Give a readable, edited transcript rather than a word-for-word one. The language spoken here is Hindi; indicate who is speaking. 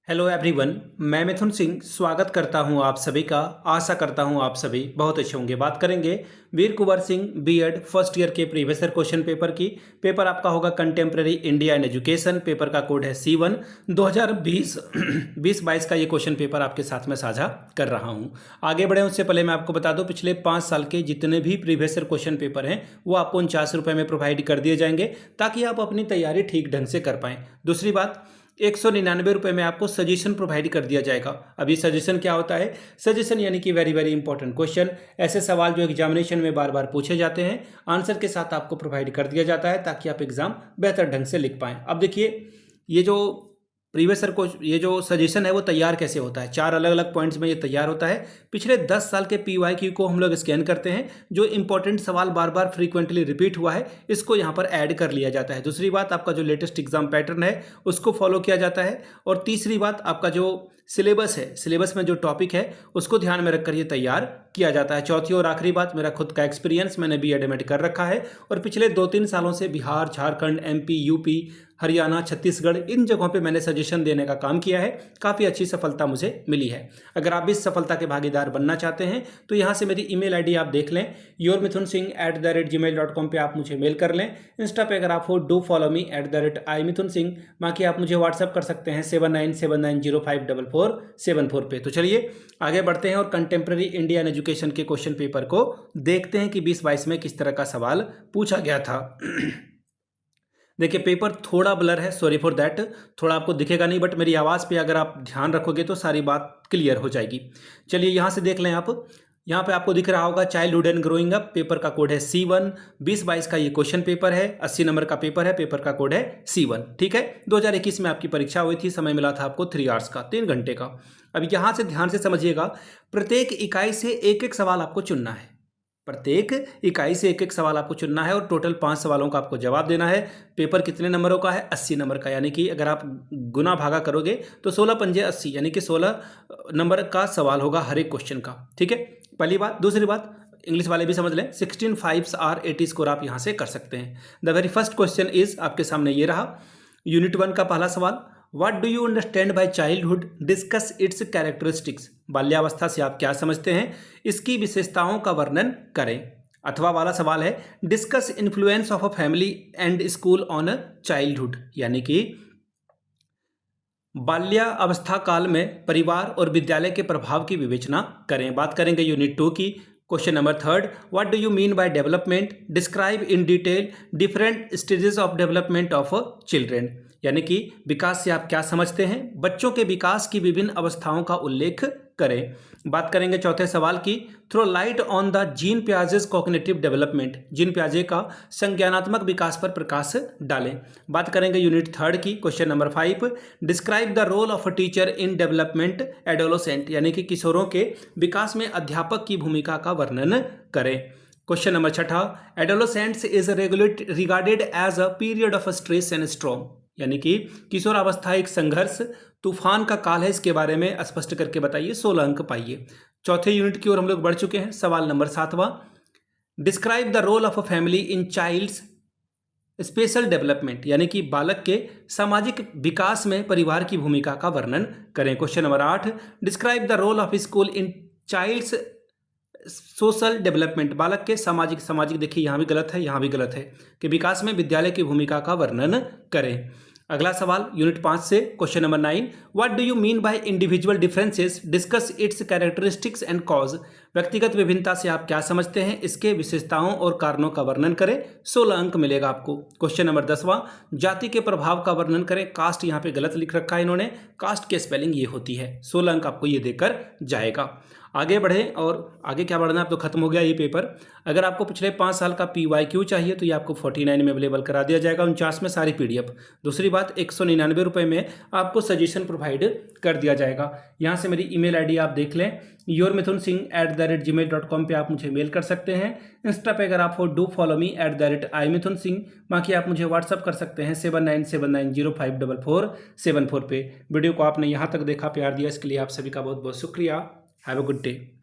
Speaker 1: हेलो एवरीवन, मैं मिथुन सिंह स्वागत करता हूं आप सभी का। आशा करता हूं आप सभी बहुत अच्छे होंगे। बात करेंगे वीर Kunwar Singh BEd first year के प्रीवियस ईयर क्वेश्चन पेपर की। पेपर आपका होगा contemporary India and education. Paper का कोड है C1। 2020-22 का ये क्वेश्चन पेपर आपके साथ में साझा कर रहा हूँ। आगे बढ़े उससे पहले मैं आपको बता दूँ, पिछले 5 साल के जितने भी प्रीवियस ईयर क्वेश्चन पेपर हैं वो आपको 49 रुपये में प्रोवाइड कर दिए जाएंगे ताकि आप अपनी तैयारी ठीक ढंग से कर पाएँ। दूसरी बात, 199 रुपये में आपको सजेशन प्रोवाइड कर दिया जाएगा। अभी सजेशन क्या होता है? सजेशन यानी कि वेरी वेरी इंपॉर्टेंट क्वेश्चन, ऐसे सवाल जो एग्जामिनेशन में बार बार पूछे जाते हैं, आंसर के साथ आपको प्रोवाइड कर दिया जाता है ताकि आप एग्जाम बेहतर ढंग से लिख पाएं। अब देखिए, ये जो प्रीवियस ईयर को ये जो सजेशन है वो तैयार कैसे होता है। 4 अलग अलग पॉइंट्स में ये तैयार होता है। पिछले 10 साल के PYQ को हम लोग स्कैन करते हैं, जो इंपॉर्टेंट सवाल बार बार फ्रीक्वेंटली रिपीट हुआ है इसको यहाँ पर ऐड कर लिया जाता है। दूसरी बात, आपका जो लेटेस्ट एग्जाम पैटर्न है उसको फॉलो किया जाता है। और तीसरी बात, आपका जो सिलेबस है, सिलेबस में जो टॉपिक है उसको ध्यान में रखकर ये तैयार किया जाता है। चौथी और आखिरी बात, मेरा खुद का एक्सपीरियंस, मैंने BEd एमएड कर रखा है और पिछले 2-3 सालों से बिहार, झारखंड, MP, UP, हरियाणा, छत्तीसगढ़, इन जगहों पे मैंने सजेशन देने का काम किया है। काफ़ी अच्छी सफलता मुझे मिली है। अगर आप भी इस सफलता के भागीदार बनना चाहते हैं तो यहाँ से मेरी ईमेल आईडी आप देख लें, yourmithunsingh@gmail.com पे आप मुझे मेल कर लें। इंस्टा पे अगर आप हो, डू फॉलो मी @imithunsingh। बाकी आप मुझे व्हाट्सअप कर सकते हैं 7979054474 पे। तो चलिए आगे बढ़ते हैं और कंटेम्प्रेरी इंडियन एजुकेशन के क्वेश्चन पेपर को देखते हैं कि 2022 में किस तरह का सवाल पूछा गया था। देखिए, पेपर थोड़ा ब्लर है, सॉरी फॉर दैट, थोड़ा आपको दिखेगा नहीं, बट मेरी आवाज़ पे अगर आप ध्यान रखोगे तो सारी बात क्लियर हो जाएगी। चलिए यहाँ से देख लें आप, यहाँ पे आपको दिख रहा होगा childhood and growing up. Paper का कोड है C1। 2022 का ये क्वेश्चन पेपर है, 80 नंबर का पेपर है। पेपर का कोड है C1, ठीक है। 2021 में आपकी परीक्षा हुई थी, समय मिला था आपको 3 आवर्स का, 3 घंटे का। अब यहाँ से ध्यान से समझिएगा, प्रत्येक इकाई से एक एक सवाल आपको चुनना है। प्रत्येक इकाई से एक एक सवाल आपको चुनना है और टोटल 5 सवालों का आपको जवाब देना है। पेपर कितने नंबरों का है? 80 नंबर का, यानी कि अगर आप गुना भागा करोगे तो 16 पंजे 80, यानी कि 16 नंबर का सवाल होगा हर एक क्वेश्चन का, ठीक है। पहली बात। दूसरी बात, इंग्लिश वाले भी समझ लें, 16 5s आर 80 स्कोर आप यहाँ से कर सकते हैं। The very first question is आपके सामने ये रहा, यूनिट 1 का पहला सवाल, what do you understand by childhood, discuss it's characteristics. बाल्यावस्था से आप क्या समझते हैं, इसकी विशेषताओं का वर्णन करें। अथवा वाला सवाल है, discuss influence of a family and school on childhood, यानी कि बाल्यावस्था काल में परिवार और विद्यालय के प्रभाव की विवेचना करें। बात करेंगे यूनिट 2 की। Question number 3, what do you mean by development, describe in detail different stages of development of children, यानी कि विकास से आप क्या समझते हैं, बच्चों के विकास की विभिन्न अवस्थाओं का उल्लेख करें। बात करेंगे चौथे सवाल की, throw light on the Jean Piaget's cognitive development, Jean पियाजे का संज्ञानात्मक विकास पर प्रकाश डालें। बात करेंगे यूनिट 3 की। Question number 5, describe the role of a teacher in development adolescent, यानी कि किशोरों के विकास में अध्यापक की भूमिका का वर्णन करें। Question number 6, adolescents is regarded as a period of stress and storm, यानी कि किशोरावस्था एक संघर्ष तूफान का काल है, इसके बारे में स्पष्ट करके बताइए। 16 अंक पाइए। चौथे यूनिट की ओर हम लोग बढ़ चुके हैं। सवाल नंबर 7वां, describe the role of a family in child's special development, यानी कि बालक के सामाजिक विकास में परिवार की भूमिका का वर्णन करें। Question number 8, describe the role of school in child's social development, बालक के सामाजिक देखिए यहाँ भी गलत है, यहाँ भी गलत है, कि विकास में विद्यालय की भूमिका का वर्णन करें। अगला सवाल यूनिट 5 से। Question number 9, what do you mean by individual differences, discuss it's characteristics and cause, व्यक्तिगत विभिन्नता से आप क्या समझते हैं, इसके विशेषताओं और कारणों का वर्णन करें। 16 अंक मिलेगा आपको। क्वेश्चन नंबर 10वां, जाति के प्रभाव का वर्णन करें। कास्ट यहाँ पे गलत लिख रखा है इन्होंने, कास्ट की स्पेलिंग ये होती है। 16 अंक आपको ये देकर जाएगा। आगे बढ़ें, और आगे क्या बढ़ना, अब तो खत्म हो गया ये पेपर। अगर आपको पिछले 5 साल का PYQ चाहिए तो ये आपको 49 में अवेलेबल करा दिया जाएगा, 49 में सारी PDF। दूसरी बात, 199 रुपये में आपको सजेशन प्रोवाइड कर दिया जाएगा। यहाँ से मेरी ईमेल आईडी आप देख लें, yourmithunsingh@gmail.com पे आप मुझे मेल कर सकते हैं। इंस्टा पे अगर आप हो, डू फॉलो मी @imithunsingh। बाकी आप मुझे व्हाट्सअप कर सकते हैं 7979054474 पे। वीडियो को आपने यहाँ तक देखा, प्यार दिया, इसके लिए आप सभी का बहुत बहुत शुक्रिया। Have a good day.